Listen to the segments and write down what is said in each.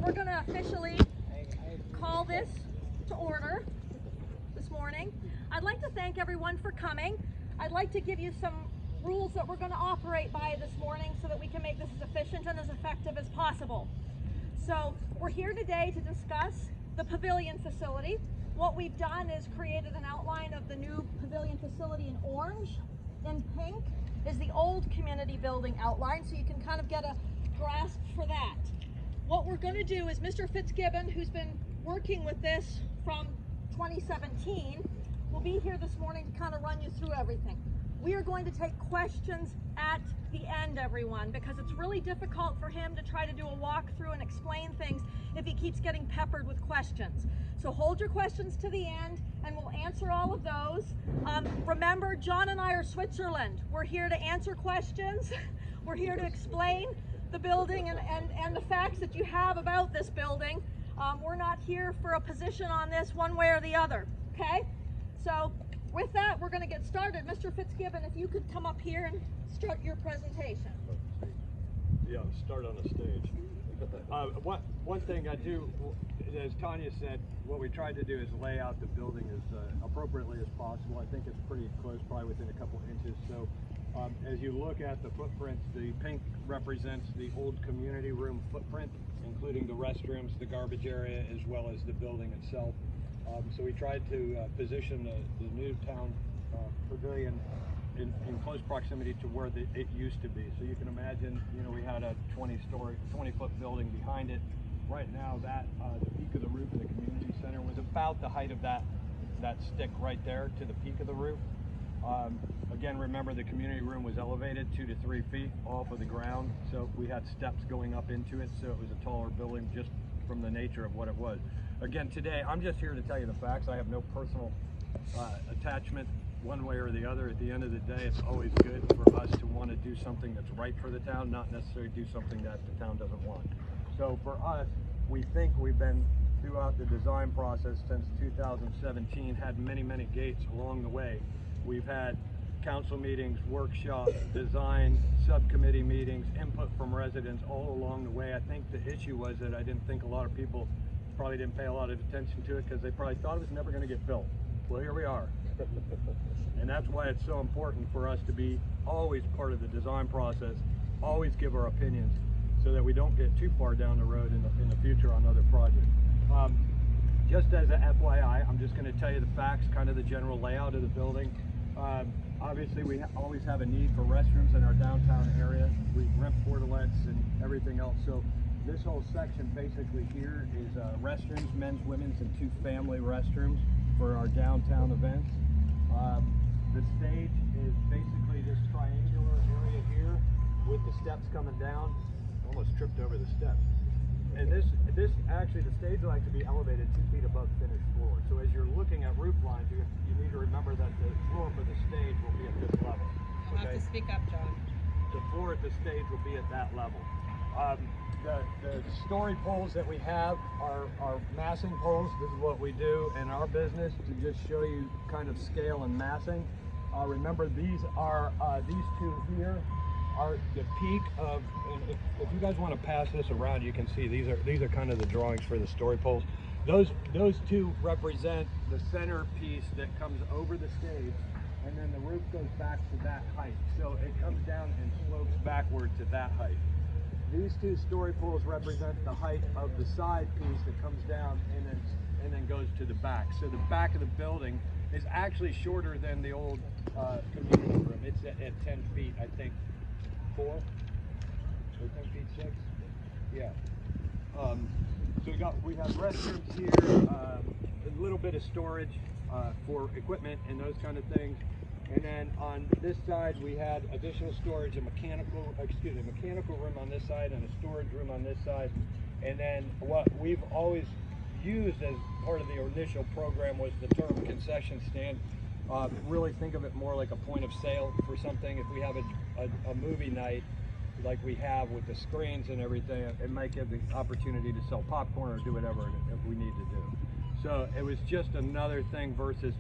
we're going to officially call this to order this morning. I'd like to thank everyone for coming. I'd like to give you some rules that we're going to operate by this morning so that we can make this as efficient and as effective as possible. So we're here today to discuss the Pavilion facility. What we've done is created an outline of the new Pavilion facility in orange. In pink is the old community building outline, so you can kind of get a grasp for that. What we're going to do is Mr. Fitzgibbon, who's been working with this from 2017, will be here this morning to kind of run you through everything. We are going to take questions at the end, everyone, because it's really difficult for him to try to do a walkthrough and explain things if he keeps getting peppered with questions. So hold your questions to the end and we'll answer all of those. Remember, John and I are Switzerland. We're here to answer questions. We're here to explain the building and the facts that you have about this building. We're not here for a position on this one way or the other, okay? So with that, we're going to get started. Mr. Fitzgibbon, if you could come up here and start your presentation. Yeah, start on the stage. One thing I do, as Tanya said, what we tried to do is lay out the building as appropriately as possible. I think it's pretty close, probably within a couple inches. So as you look at the footprints, the pink represents the old community room footprint, including the restrooms, the garbage area, as well as the building itself. So we tried to position the new town pavilion in close proximity to where it used to be. So you can imagine, you know, we had a 20-foot building behind it. Right now, the peak of the roof in the community center was about the height of that stick right there to the peak of the roof. Again, remember the community room was elevated 2 to 3 feet off of the ground, so we had steps going up into it, so it was a taller building just from the nature of what it was. Again, today I'm just here to tell you the facts. I have no personal attachment one way or the other. At the end of the day, it's always good for us to want to do something that's right for the town, not necessarily do something that the town doesn't want. So for us, we think we've been throughout the design process since 2017, had many gates along the way. We've had council meetings, workshops, design, subcommittee meetings, input from residents all along the way. I think the issue was that I didn't think a lot of people probably didn't pay a lot of attention to it because they probably thought it was never going to get built. Well, here we are. And that's why it's so important for us to be always part of the design process, always give our opinions so that we don't get too far down the road in the future on other projects. Just as a FYI, I'm just going to tell you the facts, kind of the general layout of the building. Obviously, we always have a need for restrooms in our downtown area. We rent portalets and everything else. So this whole section basically here is restrooms, men's, women's, and 2 family restrooms for our downtown events. The stage is basically this triangular area here with the steps coming down. Almost tripped over the steps. And this actually, the stage will actually be elevated 2 feet above finished floor. So as you're looking at roof lines, you need to remember that the floor for the stage will be at this level. You'll have to speak up, John. The floor at the stage will be at that level. The story poles that we have are massing poles. This is what we do in our business to just show you kind of scale and massing. Remember, these are these 2 here are the peak of, and if you guys want to pass this around, you can see these are kind of the drawings for the story poles. Those 2 represent the center piece that comes over the stage, and then the roof goes back to that height. So it comes down and slopes backward to that height. These 2 story poles represent the height of the side piece that comes down and then goes to the back. So the back of the building is actually shorter than the old community room. It's at 10 feet, I think. 4 or 10 feet 6. Yeah. So we have restrooms here, a little bit of storage for equipment and those kind of things. And then on this side we had additional storage, a mechanical room on this side and a storage room on this side. And then what we've always used as part of the initial program was the term concession stand. Really think of it more like a point of sale for something. If we have a movie night like we have with the screens and everything, it might give the opportunity to sell popcorn or do whatever we need to do. So it was just another thing versus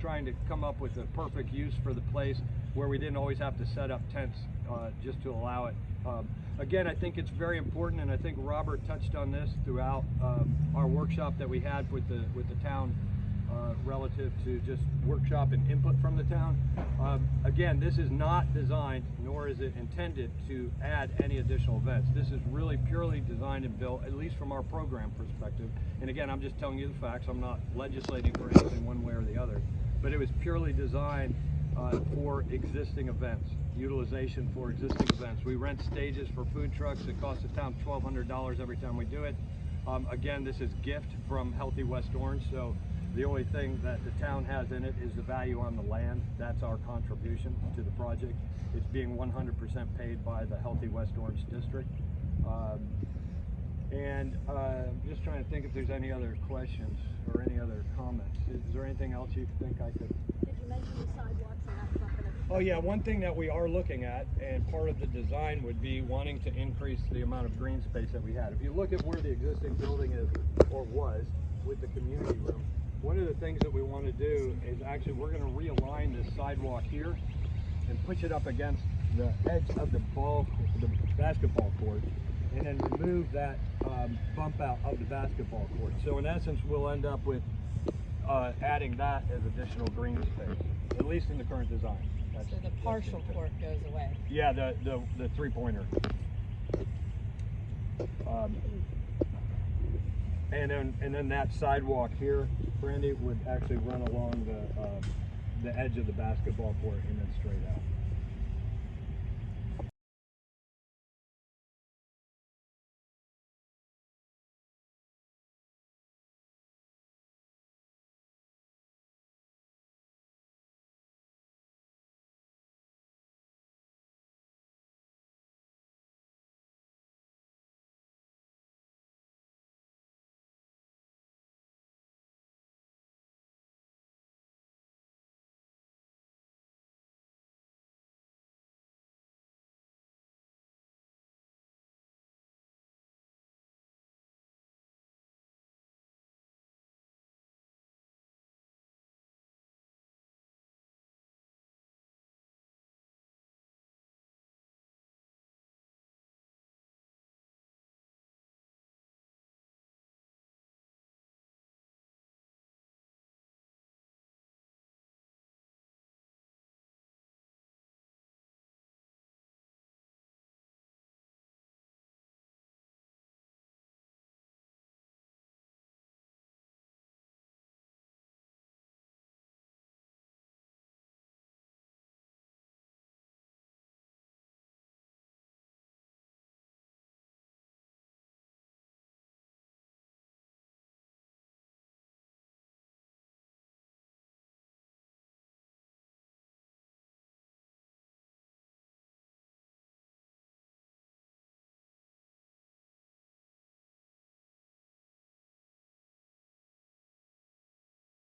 trying to come up with a perfect use for the place. where we didn't always have to set up tents just to allow it. Again, I think it's very important, and I think Robert touched on this throughout our workshop that we had with the town relative to just workshop and input from the town. Again, this is not designed, nor is it intended to add any additional events. This is really purely designed and built, at least from our program perspective. And again, I'm just telling you the facts. I'm not legislating for anything one way or the other. But it was purely designed for existing events, utilization for existing events. We rent stages for food trucks. It costs the town $1,200 every time we do it. Again, this is gift from Healthy West Orange, so the only thing that the town has in it is the value on the land. That's our contribution to the project. It's being 100% paid by the Healthy West Orange District. I'm just trying to think if there's any other questions or any other comments. Is there anything else you think I could? Did you mention the sidewalks, and that's not gonna be? Oh yeah, one thing that we are looking at, and part of the design would be wanting to increase the amount of green space that we had. If you look at where the existing building is, or was, with the community room, one of the things that we want to do is actually we're going to realign this sidewalk here and push it up against the edge of the basketball court, and then remove that bump out of the basketball court. So in essence, we'll end up with adding that as additional green space, at least in the current design. So the partial court goes away. Yeah, the three-pointer. And then that sidewalk here, Brandy, would actually run along the edge of the basketball court and then straight out.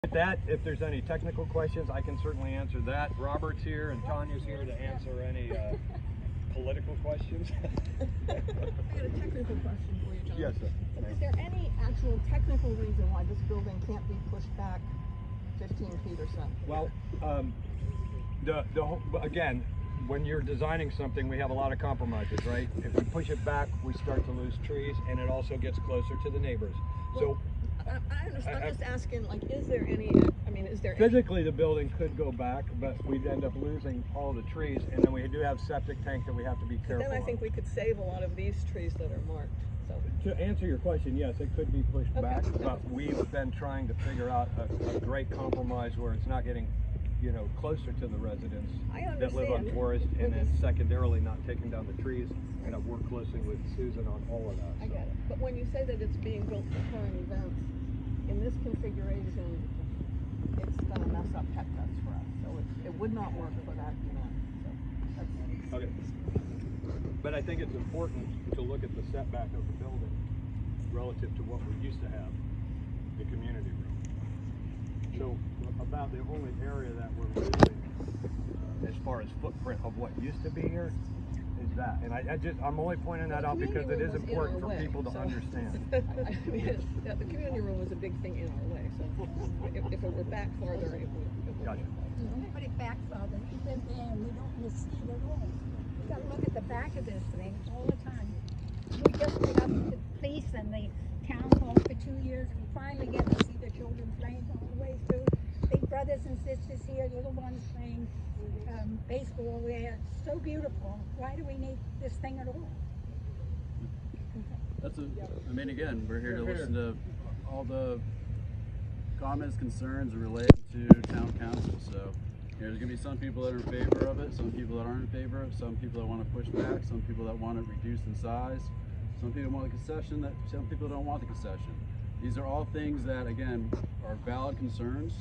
With that, if there's any technical questions, I can certainly answer that. Robert's here and Tanya's here to answer any political questions. I got a technical question for you, John. Yes, sir. Is there any actual technical reason why this building can't be pushed back 15 feet or so? Well, again, when you're designing something, we have a lot of compromises, right? If we push it back, we start to lose trees, and it also gets closer to the neighbors. Well, I understand. I'm just asking, like, is there any, I mean, is there physically the building could go back, but we'd end up losing all the trees, and then we do have septic tank that we have to be careful Then I think we could save a lot of these trees that are marked. So. To answer your question, yes, it could be pushed back, but we've been trying to figure out a great compromise where it's not getting, you know, closer to the residents that live on Forest, and then secondarily not taking down the trees. And I've worked closely with Susan on all of that. I get it. But when you say that it's being built for current events, in this configuration, it's going to mess up pet fest for us. So it would not work for that event. So that's okay. But I think it's important to look at the setback of the building relative to what we used to have, the community room. So about the only area that we're losing as far as footprint of what used to be here is that. And I'm only pointing that Well, out the because it is community room was in important our for way, people to so- understand. I mean, the community room was a big thing in our way, so if it were back farther, it would. Gotcha. Don't put it back farther. We live there and we don't miss it at all. We gotta look at the back of this thing all the time. We just put up the police and the town hall for 2 years. We finally get to see the children playing all the way through. Big brothers and sisters here, little ones playing baseball there. It's so beautiful. Why do we need this thing at all? I mean, again, we're here to listen to all the comments, concerns related to town council. So there's going to be some people that are in favor of it, some people that aren't in favor of it, some people that want to push back, some people that want it reduced in size, some people want the concession, some people don't want the concession. These are all things that, again, are valid concerns,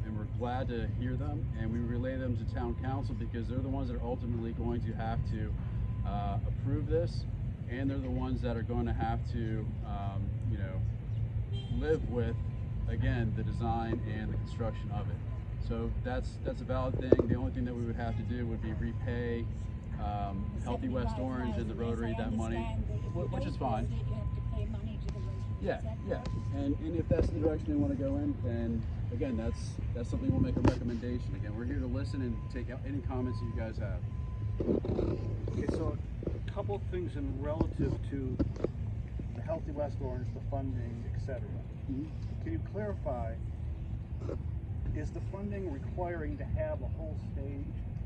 and we're glad to hear them, and we relay them to town council because they're the ones that are ultimately going to have to approve this, and they're the ones that are going to have to, live with, again, the design and the construction of it. So that's a valid thing. The only thing that we would have to do would be repay Healthy West Orange and the Rotary that money, which is fine. You have to pay money to the Rotary. Yeah. And if that's the direction they want to go in, then again, that's something we'll make a recommendation. Again, we're here to listen and take out any comments that you guys have. Okay, so a couple of things in relative to the Healthy West Orange, the funding, etc. Can you clarify, is the funding requiring to have a whole stage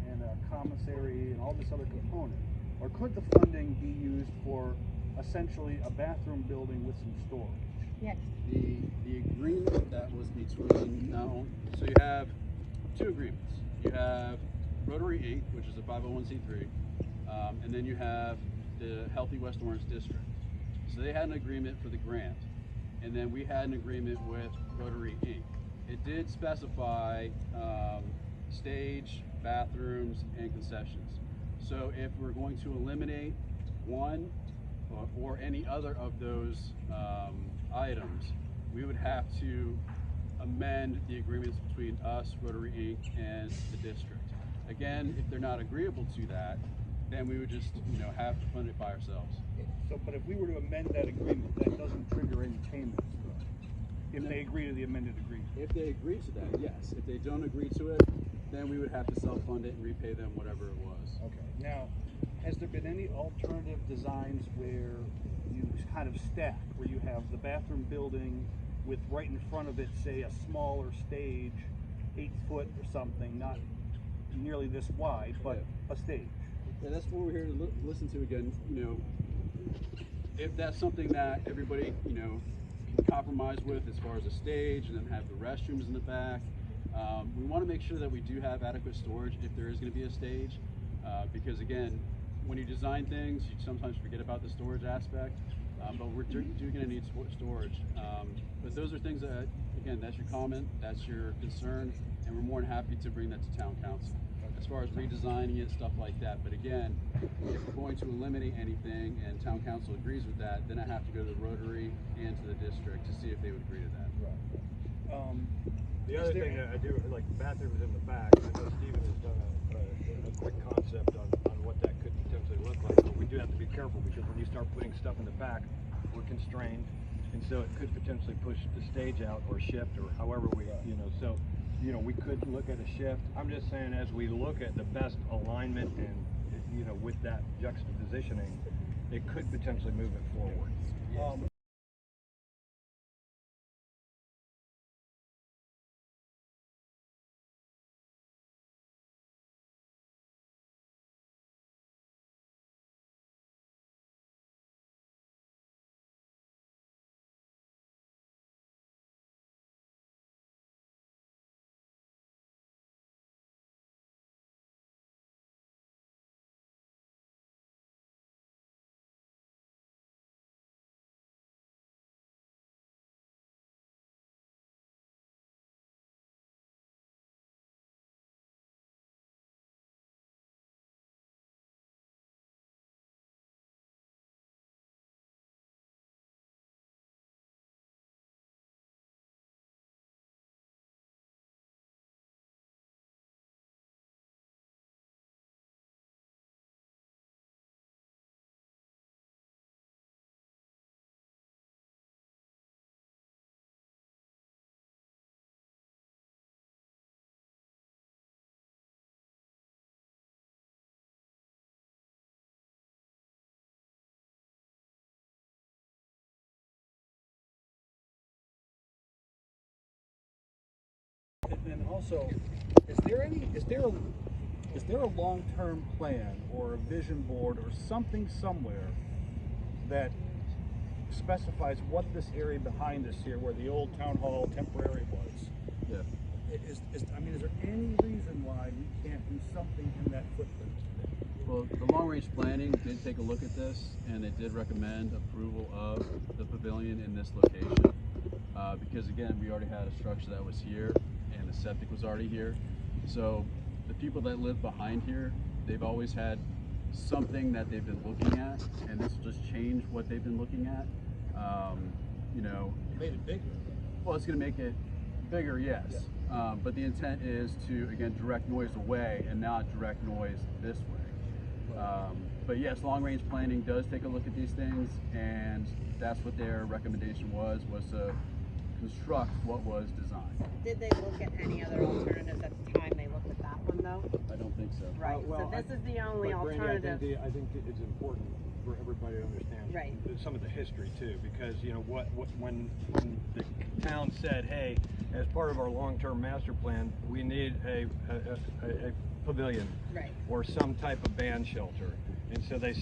and a commissary and all this other component? Or could the funding be used for essentially a bathroom building with some storage? Yes. The agreement that was between so you have two agreements. You have Rotary 8, which is a 501c3, and then you have the Healthy West Orange District. So they had an agreement for the grant, and then we had an agreement with Rotary Inc. It did specify stage, bathrooms, and concessions. So if we're going to eliminate one or any other of those items, we would have to amend the agreements between us, Rotary Inc., and the district. Again, if they're not agreeable to that, then we would just have to fund it by ourselves. So, but if we were to amend that agreement, that doesn't trigger any payments, if they agree to the amended agreement. If they agree to that, yes. If they don't agree to it, then we would have to self-fund it and repay them whatever it was. Okay. Now, has there been any alternative designs where you kind of stack, where you have the bathroom building with right in front of it, say, a smaller stage, 8 foot or something, not nearly this wide, but a stage? Yeah, that's what we're here to listen to again. If that's something that everybody, can compromise with as far as a stage and then have the restrooms in the back. We want to make sure that we do have adequate storage if there is going to be a stage, because again, when you design things, you sometimes forget about the storage aspect, but we're going to need storage. But those are things that, again, that's your comment, that's your concern, and we're more than happy to bring that to town council. As far as redesigning it, stuff like that. But again, if we're going to eliminate anything and town council agrees with that, then I have to go to the Rotary and to the district to see if they would agree to that. The other thing that I do, like bathrooms in the back, I know Stephen has done a quick concept on what that could potentially look like, but we do have to be careful because when you start putting stuff in the back, we're constrained, and so it could potentially push the stage out or shift or however we, so, we could look at a shift. I'm just saying as we look at the best alignment and, with that juxtapositioning, it could potentially move it forward. also, is there a long-term plan or a vision board or something somewhere that specifies what this area behind us here, where the old town hall temporary was? Yeah. Is there any reason why we can't do something in that footprint? Well, the long-range planning did take a look at this, and it did recommend approval of the pavilion in this location, because again, we already had a structure that was here, and the septic was already here. So the people that live behind here, they've always had something that they've been looking at, and this will just change what they've been looking at. You know, Made it bigger. well, it's going to make it bigger, yes. Yeah. But the intent is to, again, direct noise away and not direct noise this way. But yes, long-range planning does take a look at these things, and that's what their recommendation was to construct what was designed. Did they look at any other alternatives at the time they looked at that one though? I don't think so. Right, Well, so this is the only but Brandy, alternative. I think it's important for everybody to understand Right. some of the history too, because you know when the town said, hey, as part of our long-term master plan, we need a pavilion, Right. or some type of band shelter. And so they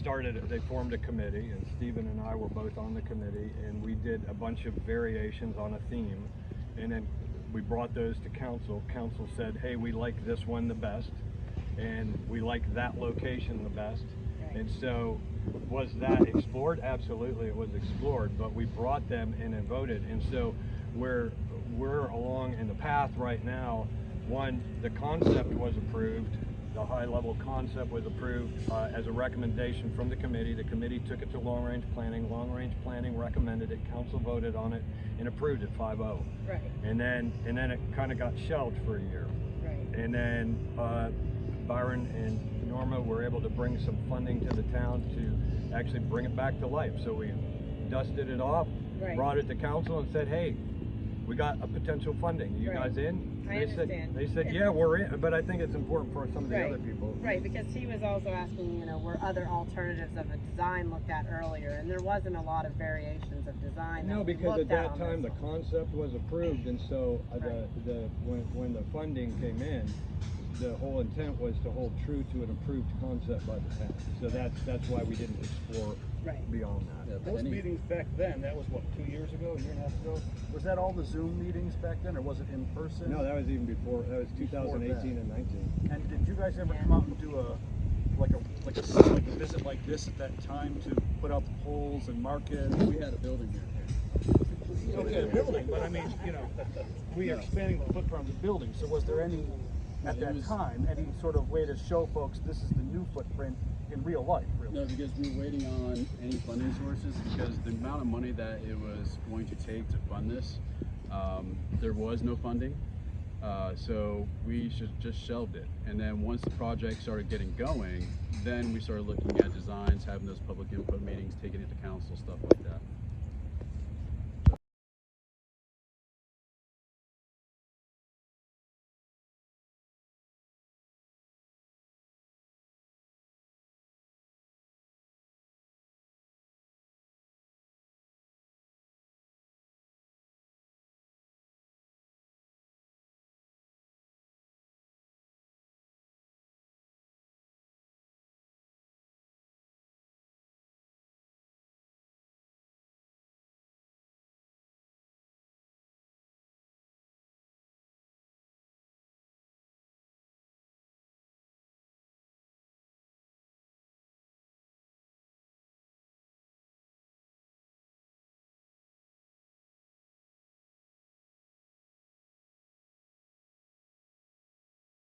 formed a committee, and Stephen and I were both on the committee, and we did a bunch of variations on a theme, and then we brought those to council. Council said, hey, we like this one the best, and we like that location the best. Right. And so, was that explored? Absolutely, it was explored, but we brought them in and voted. And so we're along in the path right now. One, the concept was approved. The high-level concept was approved as a recommendation from the committee. The committee took it to long-range planning. Long-range planning recommended it. Council voted on it and approved it 5-0. Right. And then it kind of got shelved for a year. Right. And then Byron and Norma were able to bring some funding to the town to actually bring it back to life. So we dusted it off, Right. brought it to council, and said, hey, we got a potential funding. You Right. guys in? I understand. They said, yeah, we're in. But I think it's important for some of the Right. other people. Right, because he was also asking, you know, were other alternatives of a design looked at earlier, and there wasn't a lot of variations of design. No, that we because at looked at that on time the this one. concept was approved, and so Right. when the funding came in, the whole intent was to hold true to an approved concept by the town. So that's why we didn't explore Right. beyond that. Yeah, but Those meetings back then, that was what, 2 years ago, a year and a half ago? Was that all the Zoom meetings back then, or was it in person? No, that was even before. That was Before 2018 and 19. And did you guys ever Yeah. come out and do a visit like this at that time to put out the polls and market? We had a building here. Okay, building, but I mean, you know, we are expanding the footprint of the building, so was there any, at It that was- time, any sort of way to show folks this is the new footprint in real life, really? No, because we were waiting on any funding sources, because the amount of money that it was going to take to fund this, there was no funding. So we just shelved it. And then once the project started getting going, then we started looking at designs, having those public input meetings, taking it to council, stuff like that.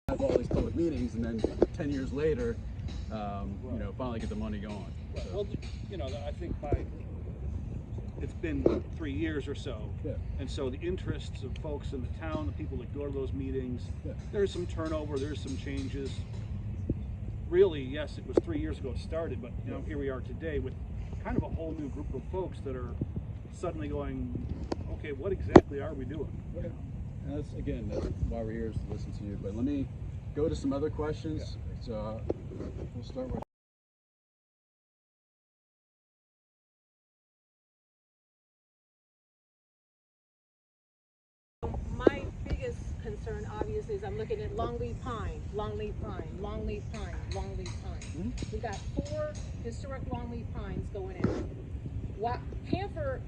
Have all these public meetings, and then 10 years later, you know, finally get the money going. Right. So, Well, you know, I think it's been 3 years or so. Yeah. And so the interests of folks in the town, the people that go to those meetings, Yeah. there's some turnover, there's some changes. Really, yes, it was 3 years ago it started, but you know, here we are today with kind of a whole new group of folks that are suddenly going, okay, what exactly are we doing? okay. And that's why we're here, is to listen to you. But let me go to some other questions. So we'll start with. My biggest concern obviously is I'm looking at longleaf pine, longleaf pine, longleaf pine, longleaf pine. We got 4 historic longleaf pines going in. Camphor,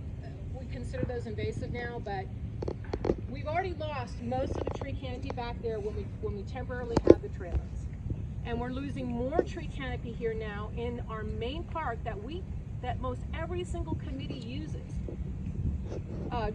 we consider those invasive now, but we've already lost most of the tree canopy back there when we temporarily have the trailers. And we're losing more tree canopy here now in our main park that most every single committee uses.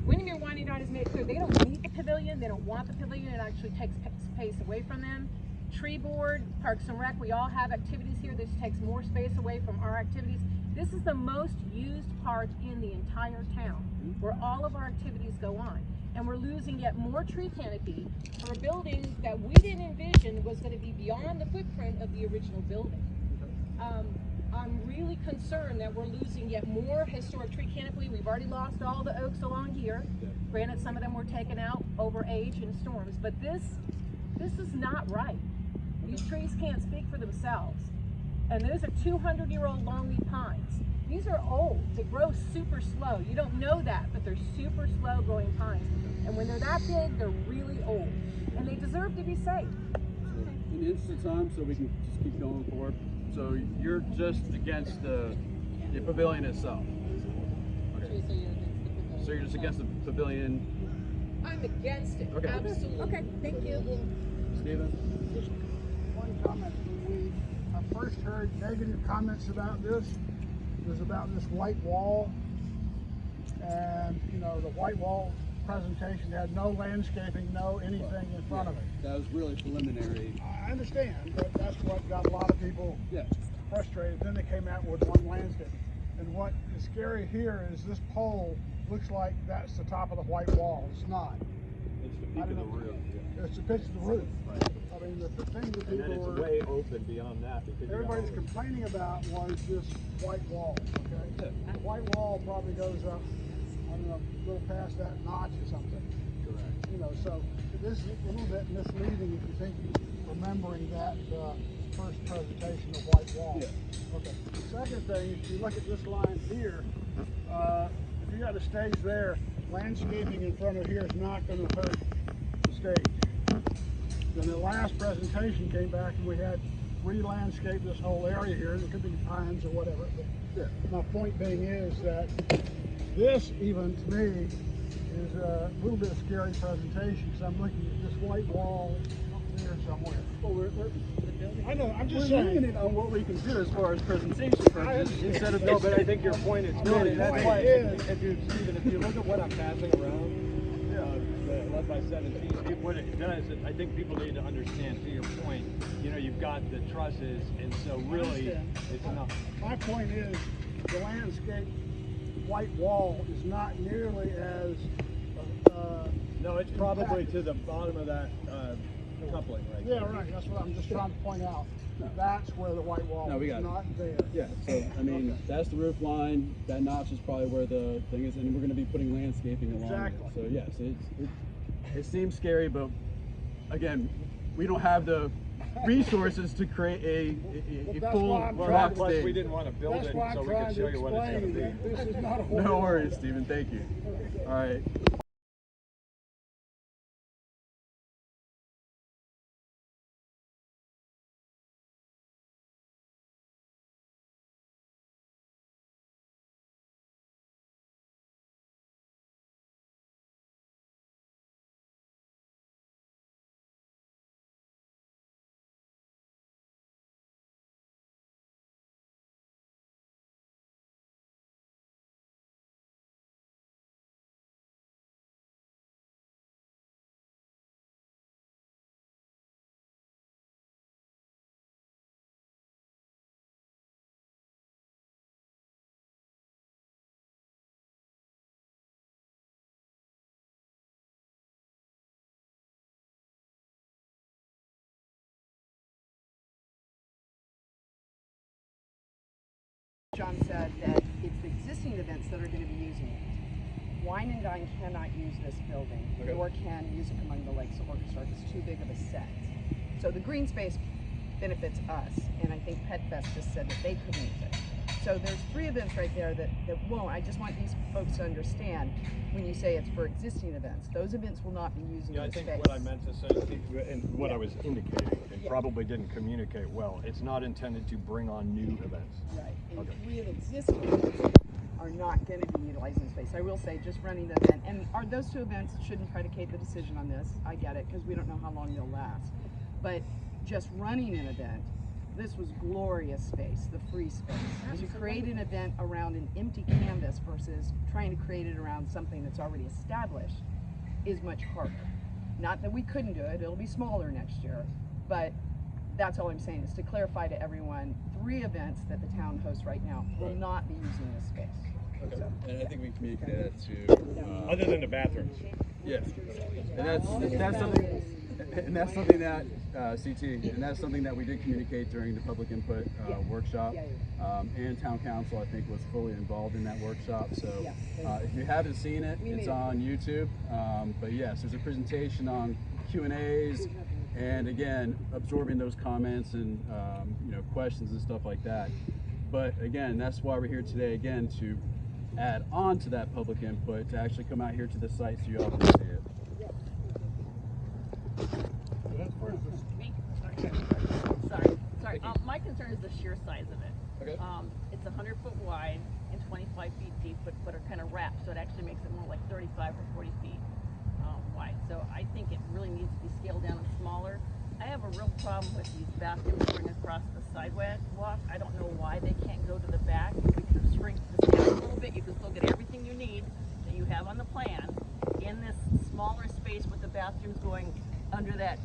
Windermere Wine and Dine has made it clear they don't need the pavilion, they don't want the pavilion, it actually takes space away from them. Tree Board, Parks and Rec, we all have activities here. This takes more space away from our activities. This is the most used park in the entire town, where all of our activities go on. And we're losing yet more tree canopy for a building that we didn't envision was going to be beyond the footprint of the original building. I'm really concerned that we're losing yet more historic tree canopy. We've already lost all the oaks along here. Granted, some of them were taken out over age and storms, but this is not right. These trees can't speak for themselves. And those are 200-year-old longleaf pines. These are old. They grow super slow. You don't know that, but they're super slow growing pines. And when they're that big, they're really old. And they deserve to be saved. So in the interest of time, so we can just keep going forward. So you're just against the pavilion itself? Okay. So you're just against the pavilion? I'm against it, okay. Absolutely. Okay, thank you. Stephen? Just one comment. When I first heard negative comments about this, it was about this white wall. And, you know, the white wall presentation had no landscaping, no anything in front of it. That was really preliminary. I understand, but that's what got a lot of people frustrated. Then they came out with one landscape. And what is scary here is this pole looks like that's the top of the white wall. It's not. It's the peak of the roof. It's the pitch of the roof. Right. I mean, the thing that And then people it's way open beyond that because everybody's complaining about was this white wall, okay? The white wall probably goes up, I don't know, a little past that notch or something. Correct. You know, so this is a little bit misleading if you think, remembering that first presentation of white wall. Yeah. Okay. The second thing, if you look at this line here, if you got a stage there, landscaping in front of here is not going to hurt the stage. Then the last presentation came back and we had re-landscaped this whole area here, and it could be pines or whatever. But my point being is that this, even to me, is a little bit of scary presentation because I'm looking at this white wall up there somewhere. Well, I know, I'm just we're saying. limited on what we can do as far as presentation purposes. Instead of No, but I think your point is good, and that's why if you look at what I'm passing around, the 11 by 17, what it does, I think people need to understand, to your point, you know, you've got the trusses, and so really, it's not. My point is, the landscape white wall is not nearly as No, it's probably to the bottom of that coupling right there. Yeah, right. That's what I'm just trying to point out. That's where the white wall is not there. Yeah, so I mean, that's the roof line. That notch is probably where the thing is, and we're going to be putting landscaping along Exactly. it. So yes, it seems scary, but again, we don't have the resources to create a full rock Plus, stage. we didn't want to build That's it why so I'm we could trying show to you what it's going to explain be. that this is not a No worries, Stephen. Thank you. All right. John said that it's the existing events that are going to be using it. Wine and Dine cannot use this building, nor can Music Among the Lakes Orchestra. It's too big of a set. So the green space benefits us, and I think Pet Fest just said that they couldn't use it. So there's 3 events right there that won't. I just want these folks to understand when you say it's for existing events. Those events will not be using Yeah, I this think space. what I meant to say, and what I was indicating, and probably didn't communicate well, it's not intended to bring on new events. Right, and Okay. 3 of existing events are not going to be utilizing the space. I will say, just running the event, and those 2 events shouldn't predicate the decision on this. I get it, because we don't know how long they'll last. But just running an event, this was glorious space, the free space. And to create an event around an empty canvas versus trying to create it around something that's already established is much harder. Not that we couldn't do it, it'll be smaller next year, but that's all I'm saying is to clarify to everyone, 3 events that the town hosts right now will not be using this space. Okay. And I think we communicated that to. Other than the bathrooms. Yes. And that's something. And that's something that CT, and that's something that we did communicate during the public input workshop. And town council, I think, was fully involved in that workshop. So if you haven't seen it, it's on YouTube. But yes, there's a presentation on Q&As, and again, absorbing those comments and questions and stuff like that. But again, that's why we're here today, again, to add on to that public input, to actually come out here to the site so you all can see it. Sorry. My concern is the sheer size of it. Okay. It's 100 foot wide and 25 feet deep, but are kind of wrapped, so it actually makes it more like 35 or 40 feet wide. So I think it really needs to be scaled down and smaller. I have a real problem with these bathrooms going across the sidewalk. I don't know why they can't go to the back. If we can shrink this down a little bit, you can still get everything you need that you have on the plan in this smaller space with the bathrooms going under that,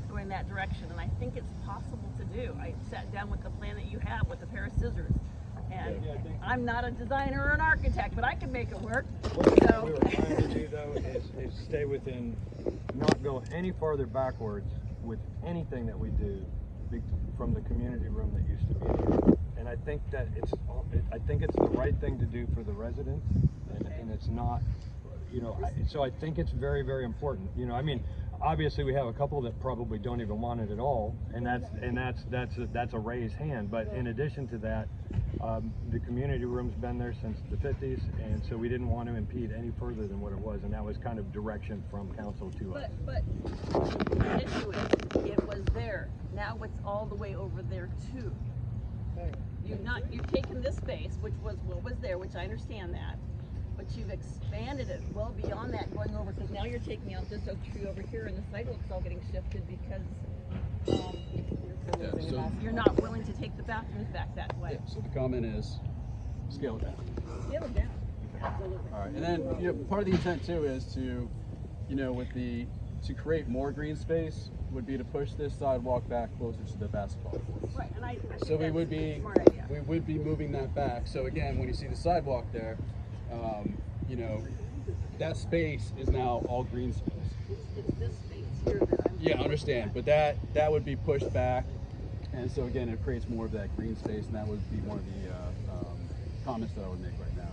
going that direction. And I think it's possible to do. I sat down with the plan that you have with a pair of scissors. And I'm not a designer or an architect, but I can make it work. What we were trying to do, though, is stay within, not go any farther backwards with anything that we do from the community room that used to be here. And I think that it's the right thing to do for the residents, and it's not, so I think it's very, very important. I mean, obviously we have a couple that probably don't even want it at all, and that's a raised hand. But in addition to that, the community room's been there since the 50s, and so we didn't want to impede any further than what it was, and that was kind of direction from council to us. But the issue is, it was there. Now it's all the way over there too. You've taken this space, which was what was there, which I understand that, but you've expanded it well beyond that, going over, because now you're taking out this oak tree over here, and the sidewalk's all getting shifted because you're not willing to take the bathrooms back that way. Yeah, so the comment is, scale it down. Scale it down. Absolutely. All right, and then part of the intent too is to, to create more green space would be to push this sidewalk back closer to the basketball courts. Right, and I think So we that's would a be smart idea. moving that back. So again, when you see the sidewalk there, that space is now all green space. It's this space here that I'm. Yeah, I understand, but that would be pushed back, and so again, it creates more of that green space, and that would be one of the comments that I would make right now.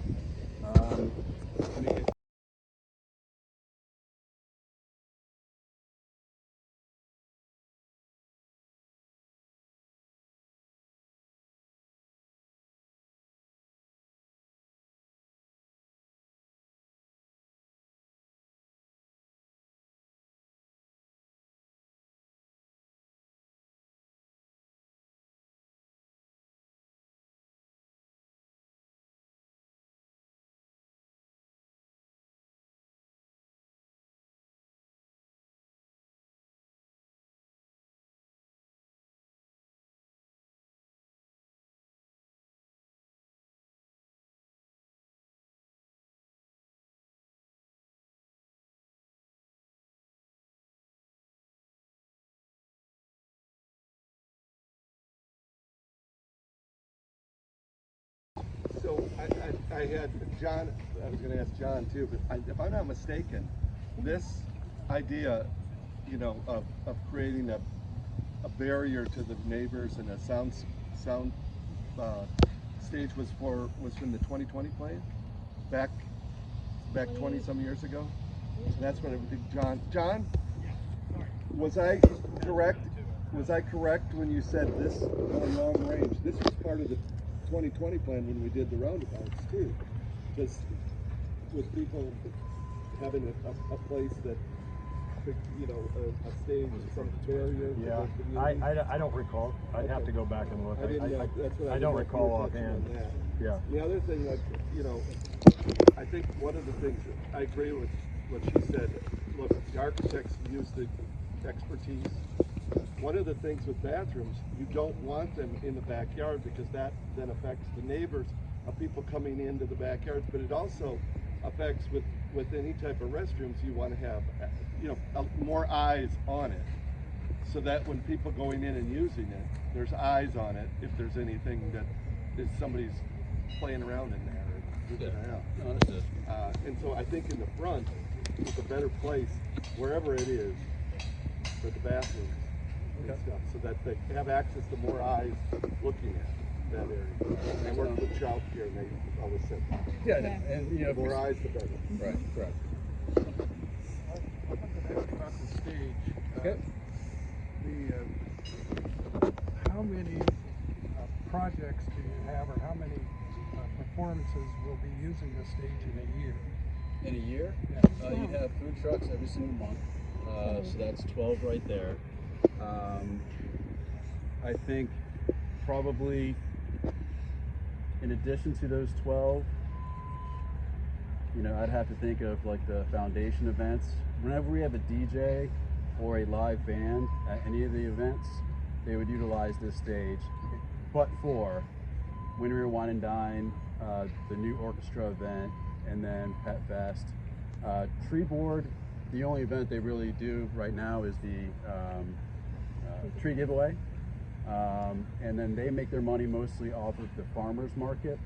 So I had John, I was going to ask John too, but if I'm not mistaken, this idea, of creating a barrier to the neighbors and a sound stage was from the 2020 plan, back 20 some years ago. And that's when everything. John, was I correct? Was I correct when you said this long range? This was part of the 2020 plan when we did the roundabouts too. Just with people having a place that, you know, a stage, some barrier. Yeah, I don't recall. I'd have to go back and look. I didn't know. That's what I don't didn't recall know if you were touching offhand. on that. Yeah. The other thing, like, you know, I think one of the things that I agree with what she said. Look, the architects use the expertise. One of the things with bathrooms, you don't want them in the backyard because that then affects the neighbors of people coming into the backyards. But it also affects with any type of restrooms. You want to have, you know, more eyes on it, so that when people going in and using it, there's eyes on it. If there's anything that is somebody's playing around in there or goofing around. No, understood. And so I think in the front is a better place, wherever it is, for the bathrooms and stuff, so that they have access to more eyes looking at that area. I work with child care, and they always said that. Yeah, and you know, The more eyes, the better. Right, correct. I wanted to ask about the stage. Okay. How many projects do you have, or how many performances will be using the stage in a year? In a year, you have food trucks every single month, so that's 12 right there. I think probably in addition to those 12, you know, I'd have to think of like the foundation events. Whenever we have a DJ or a live band at any of the events, they would utilize this stage. But for Windermere Wine and Dine, the new orchestra event, and then Pet Fest. Tree Board, the only event they really do right now is the tree giveaway. And then they make their money mostly off of the farmers market.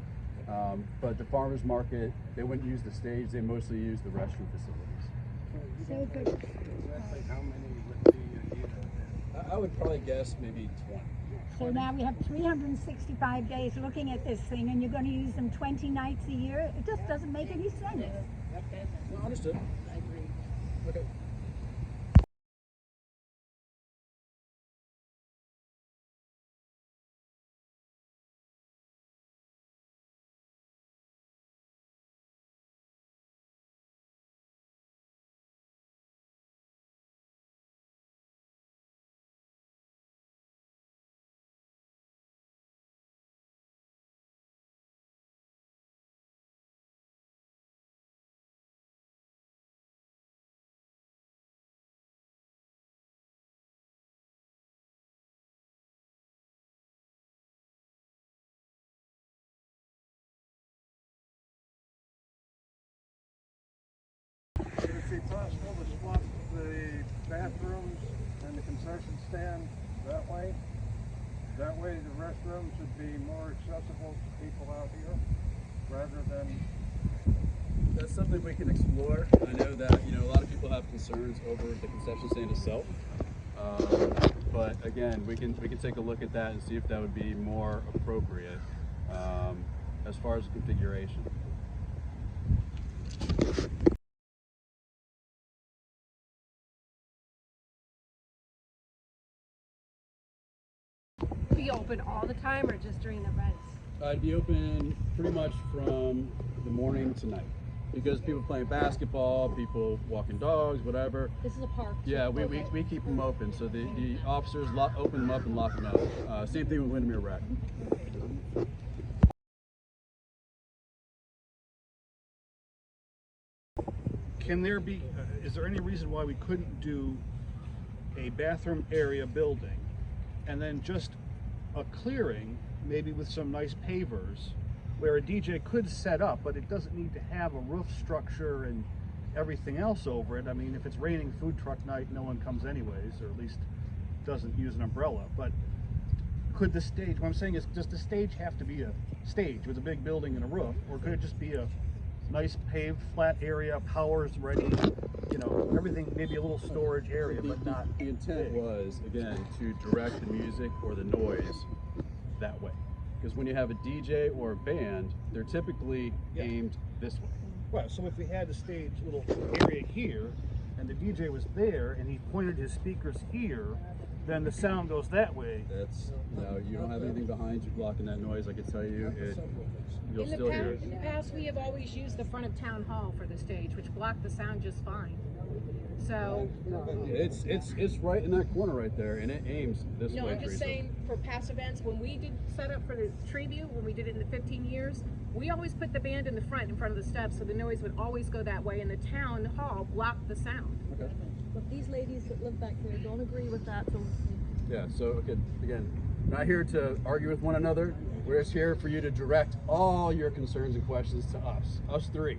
But the farmers market, they wouldn't use the stage, they mostly use the restroom facilities. So good. Exactly how many would be a year? I would probably guess maybe 20. So now we have 365 days looking at this thing, and you're going to use them 20 nights a year? It just doesn't make any sense. No, understood. I agree. Okay. Would it be possible to swap the bathrooms and the concession stand that way? That way the restrooms would be more accessible to people out here, rather than... That's something we can explore. I know that, you know, a lot of people have concerns over the concession stand itself. But again, we can take a look at that and see if that would be more appropriate as far as the configuration. Be open all the time or just during the events? I'd be open pretty much from the morning to night, because people playing basketball, people walking dogs, whatever. This is a park. Yeah, we keep them open, so the officers open them up and lock them out. Same thing with Windermere Rec. Can there be, is there any reason why we couldn't do a bathroom area building and then just a clearing, maybe with some nice pavers, where a DJ could set up, but it doesn't need to have a roof structure and everything else over it? I mean, if it's raining food truck night, no one comes anyways, or at least doesn't use an umbrella. But could the stage, what I'm saying is, does the stage have to be a stage with a big building and a roof, or could it just be a nice paved flat area, powers ready, you know, everything, maybe a little storage area, but not The intent big. was, again, to direct the music or the noise that way. Because when you have a DJ or a band, they're typically aimed this way. Well, so if we had the stage little area here, and the DJ was there, and he pointed his speakers here, then the sound goes that way. That's, no, you don't have anything behind you blocking that noise. I can tell you, you'll still hear it. In the past, we have always used the front of town hall for the stage, which blocked the sound just fine. So, It's right in that corner right there, and it aims this no, way. I'm just Teresa. saying for past events, when we did set up for the tree view, when we did it in the 15 years, we always put the band in the front, in front of the steps, so the noise would always go that way, and the town hall blocked the sound. Okay. But these ladies that live back there don't agree with that, so. Yeah. So okay, again, not here to argue with one another. We're just here for you to direct all your concerns and questions to us three.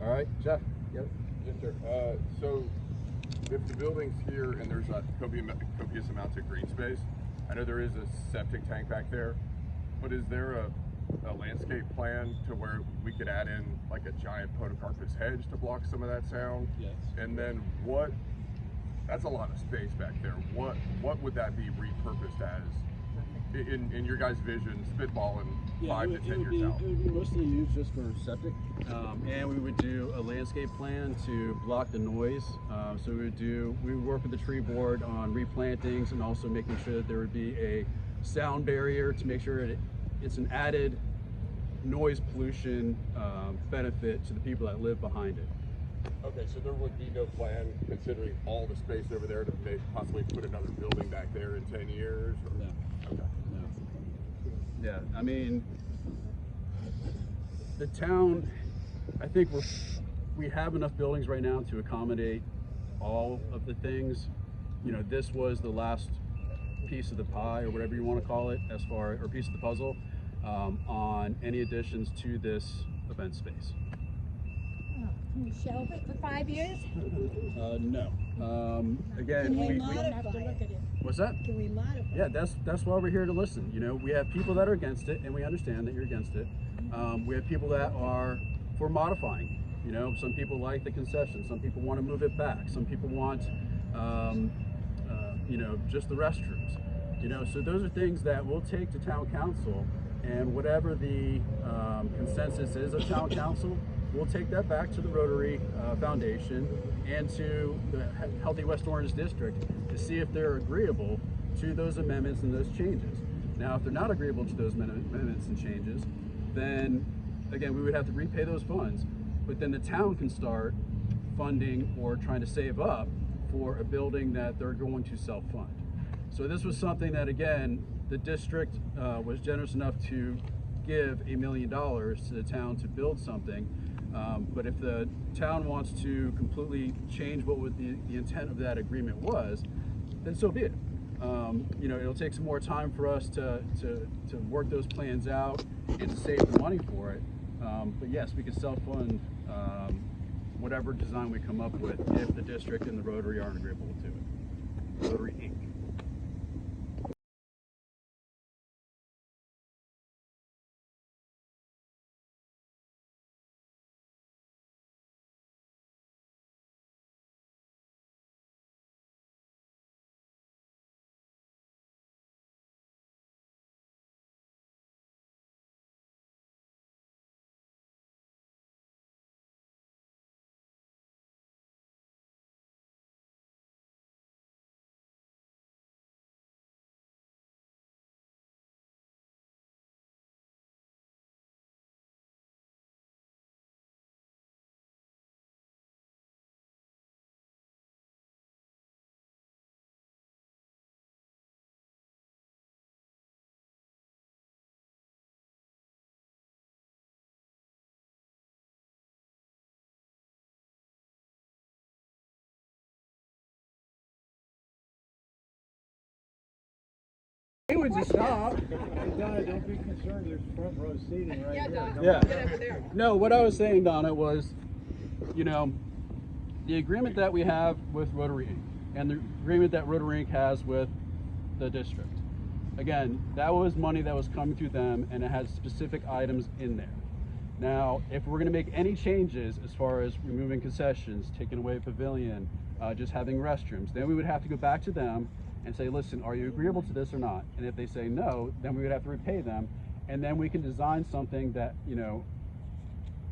All right, Jeff. Yep. Yes, sir. So if the building's here and there's a copious amounts of green space, I know there is a septic tank back there, but is there a landscape plan to where we could add in like a giant podocarpus hedge to block some of that sound? Yes. And then that's a lot of space back there. What would that be repurposed as in your guys' vision, spitballing 5 to 10 years out? It would be mostly used just for septic, and we would do a landscape plan to block the noise. So we would work with the tree board on replantings and also making sure that there would be a sound barrier to make sure it's an added noise pollution benefit to the people that live behind it. Okay, so there would be no plan considering all the space over there to possibly put another building back there in 10 years? Or? No. Okay. No. Yeah, I mean, the town, I think we have enough buildings right now to accommodate all of the things. You know, this was the last piece of the pie, or whatever you want to call it, or piece of the puzzle, on any additions to this event space. Can we shelve it for 5 years? No. Again, Can we we modify it? what's that? Can we modify Yeah, it? that's why we're here to listen. You know, we have people that are against it, and we understand that you're against it. We have people that are for modifying. You know, some people like the concession, some people want to move it back, some people want, you know, just the restrooms. You know, so those are things that we'll take to town council, and whatever the consensus is of town council, we'll take that back to the Rotary Foundation and to the Healthy West Orange District to see if they're agreeable to those amendments and those changes. Now, if they're not agreeable to those amendments and changes, then again, we would have to repay those funds, but then the town can start funding or trying to save up for a building that they're going to self-fund. So this was something that, again, the district was generous enough to give $1 million to the town to build something. But if the town wants to completely change what the intent of that agreement was, then so be it. You know, it'll take some more time for us to work those plans out and to save the money for it. But yes, we can self-fund whatever design we come up with if the district and the Rotary aren't agreeable to it. Rotary Inc. He would just stop. Donna, don't be concerned. There's front row seating right here. Yeah. No, what I was saying, Donna, was, you know, the agreement that we have with Rotary Inc. and the agreement that Rotary Inc. has with the district. Again, that was money that was coming through them, and it has specific items in there. Now, if we're going to make any changes as far as removing concessions, taking away a pavilion, just having restrooms, then we would have to go back to them and say, listen, are you agreeable to this or not? And if they say no, then we would have to repay them, and then we can design something that, you know,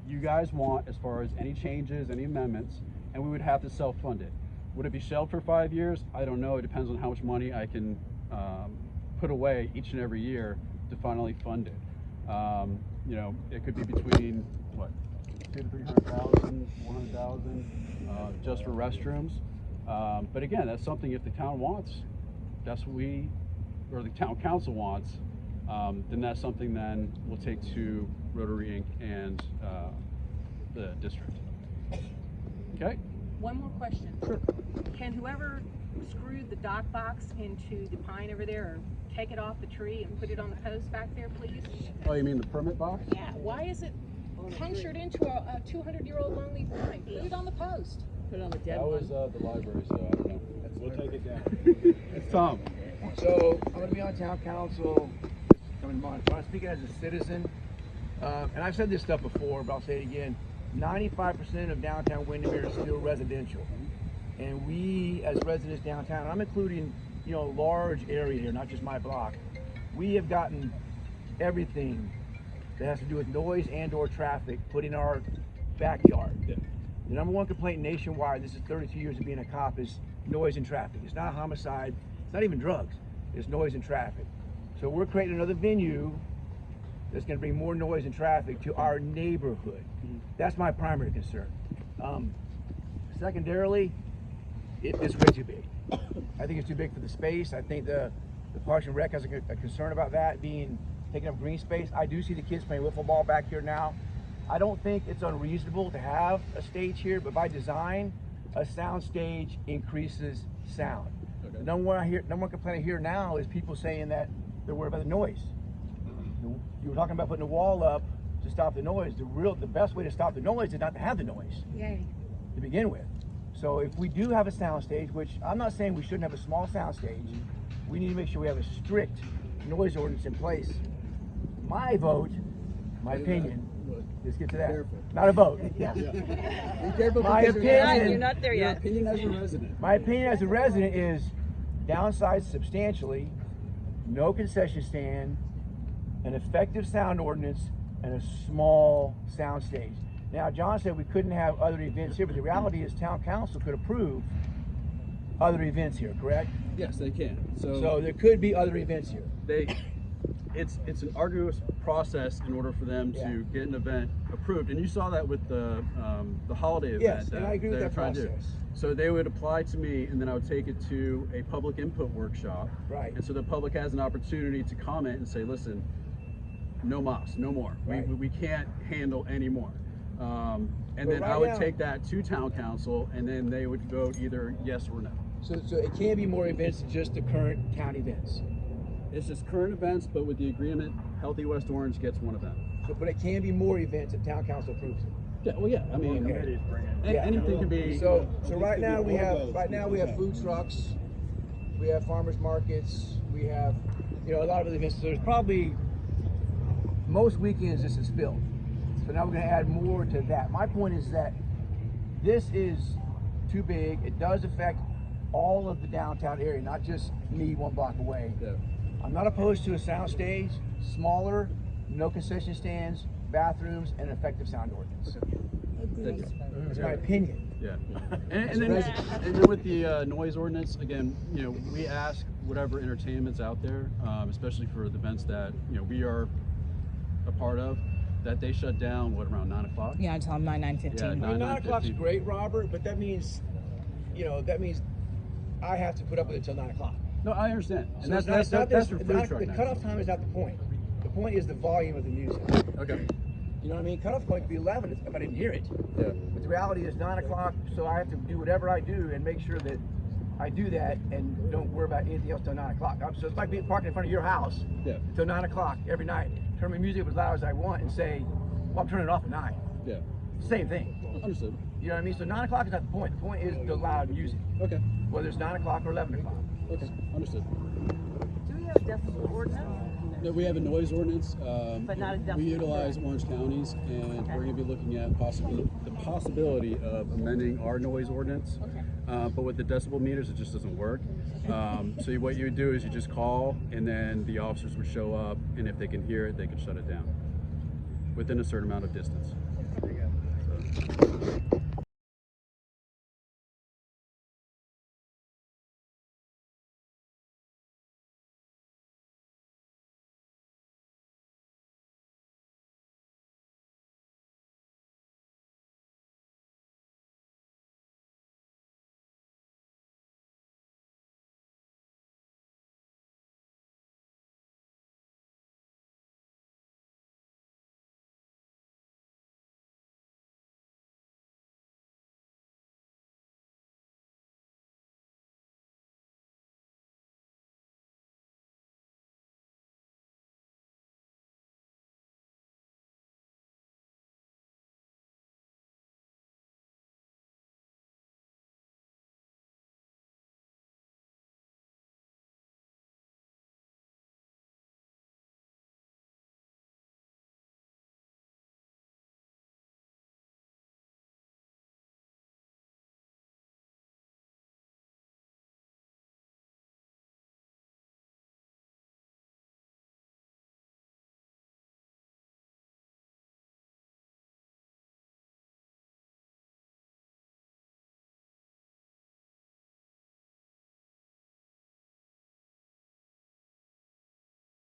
you guys want as far as any changes, any amendments, and we would have to self-fund it. Would it be shelved for 5 years? I don't know. It depends on how much money I can put away each and every year to finally fund it. You know, it could be between what, 200,000 to 300,000, 400,000, just for restrooms. But again, that's something if the town wants, that's what we, or the town council wants, then that's something then we'll take to Rotary Inc. and the district. Okay? One more question. Sure. Can whoever screwed the dock box into the pine over there, or take it off the tree and put it on the post back there, please? Oh, you mean the permit box? Yeah, why is it punctured into a 200-year-old lonely pine? Put it on the post. Put it on the dead That was one. the library, so I don't know. We'll take it down. It's Tom. So I'm going to be on town council coming month. So I'm speaking as a citizen, and I've said this stuff before, but I'll say it again. 95% of downtown Windermere is still residential, and we as residents downtown, I'm including, you know, large area here, not just my block. We have gotten everything that has to do with noise and/or traffic put in our backyard. Yeah. The number one complaint nationwide, this is 32 years of being a cop, is noise and traffic. It's not homicide, it's not even drugs, it's noise and traffic. So we're creating another venue that's going to bring more noise and traffic to our neighborhood. That's my primary concern. Secondarily, it's way too big. I think it's too big for the space. I think the Parks and Rec has a concern about that being taking up green space. I do see the kids playing wiffle ball back here now. I don't think it's unreasonable to have a stage here, but by design, a sound stage increases sound. Okay. The number one complaint I hear now is people saying that they're worried about the noise. You were talking about putting a wall up to stop the noise. The best way to stop the noise is not to have the noise. Yay. To begin with. So if we do have a sound stage, which I'm not saying we shouldn't have a small sound stage, we need to make sure we have a strict noise ordinance in place. My vote, my opinion, let's get to that. Careful. Not a vote. Yeah. Be careful. My opinion, You're not there your yet. opinion as a resident. my opinion as a resident is downsize substantially, no concession stand, an effective sound ordinance, and a small sound stage. Now, John said we couldn't have other events here, but the reality is town council could approve other events here, correct? Yes, they can. So there could be other events here. It's an arduous process in order for them to get an event approved, and you saw that with the holiday event. Yes, and I agree with they're that trying to do. process. So they would apply to me, and then I would take it to a public input workshop. Right. And so the public has an opportunity to comment and say, listen, no mas, no more. Right. We can't handle any more. And But then right I would now- take that to town council, and then they would vote either yes or no. So it can be more events than just the current town events. It's just current events, but with the agreement, Healthy West Orange gets one event. So, but it can be more events if town council approves it. Yeah, well, yeah. I mean, Committees bring it. Yeah. anything can be. So right now we have food trucks, we have farmers markets, we have, you know, a lot of other events. So there's probably most weekends this is filled. So now we're going to add more to that. My point is that this is too big. It does affect all of the downtown area, not just me 1 block away. Yeah. I'm not opposed to a sound stage, smaller, no concession stands, bathrooms, and an effective sound ordinance. That's my opinion. Yeah. And then with the noise ordinance, again, you know, we ask whatever entertainment's out there, especially for the events that, you know, we are a part of, that they shut down, what, around 9 o'clock? Yeah, until 9:15. Yeah, 9 o'clock's 9:15. great, Robert, but that means, you know, I have to put up with it till 9 o'clock. No, I understand. And So that's it's not for this- food not- truck the nights. cutoff time is not the point. The point is the volume of the music. Okay. You know what I mean? Cutoff point could be 11 if I didn't hear it. Yeah. But the reality is 9 o'clock, so I have to do whatever I do and make sure that I do that and don't worry about anything else till 9 o'clock. So it's like being parked in front of your house Yeah. till 9 o'clock every night. Turn my music up as loud as I want and say, well, I'm turning it off at 9. Yeah. Same thing. Understood. You know what I mean? So 9 o'clock is not the point. The point is the loud music, Okay. whether it's 9 o'clock or 11 o'clock. Okay. Understood. Do we have a decibel ordinance? No, we have a noise ordinance. But not a decibel. We utilize Orange counties, and we're going to be looking at the possibility of amending our noise ordinance. Okay. But with the decibel meters, it just doesn't work. So what you would do is you just call, and then the officers would show up, and if they can hear it, they can shut it down within a certain amount of distance. So.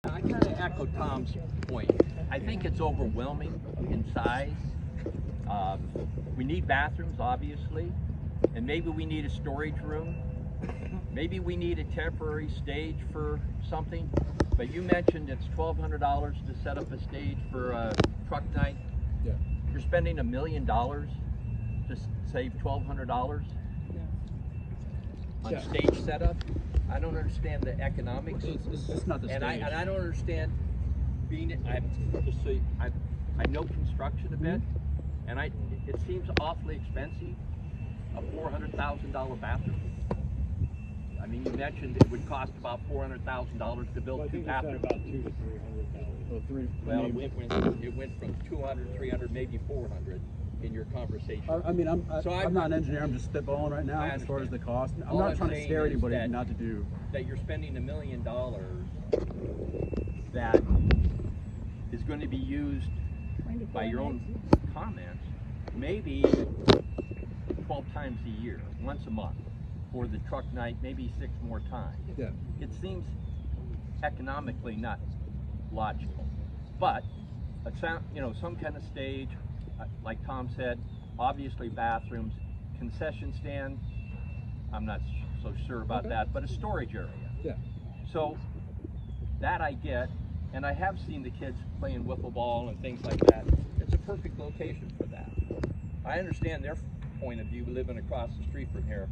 I kind of echo Tom's point. I think it's overwhelming in size. We need bathrooms, obviously, and maybe we need a storage room. Maybe we need a temporary stage for something. But you mentioned it's $1,200 to set up a stage for a truck night. Yeah. You're spending $1 million to save $1,200 on stage setup. I don't understand the economics. It's just not the and stage. I don't understand being. I know construction a bit, and it seems awfully expensive. A $400,000 bathroom. I mean, you mentioned it would cost about $400,000 to build two bathrooms. About $200,000 to $300,000. Well, three. Well, it went from 200, 300, maybe 400 in your conversation. I mean, I'm So not an engineer. I'm just spitballing right now as far as the cost. I'm All not I'm trying to saying scare is anybody that- not to do. that you're spending $1 million that is going to be used by your own comments, maybe 12 times a year, once a month, for the truck night, maybe 6 more times. Yeah. It seems economically not logical, but some kind of stage, like Tom said, obviously bathrooms, concession stand. I'm not so sure about that, but a storage area. Yeah. So that I get, and I have seen the kids playing wiffle ball and things like that. It's a perfect location for that. I understand their point of view living across the street from here.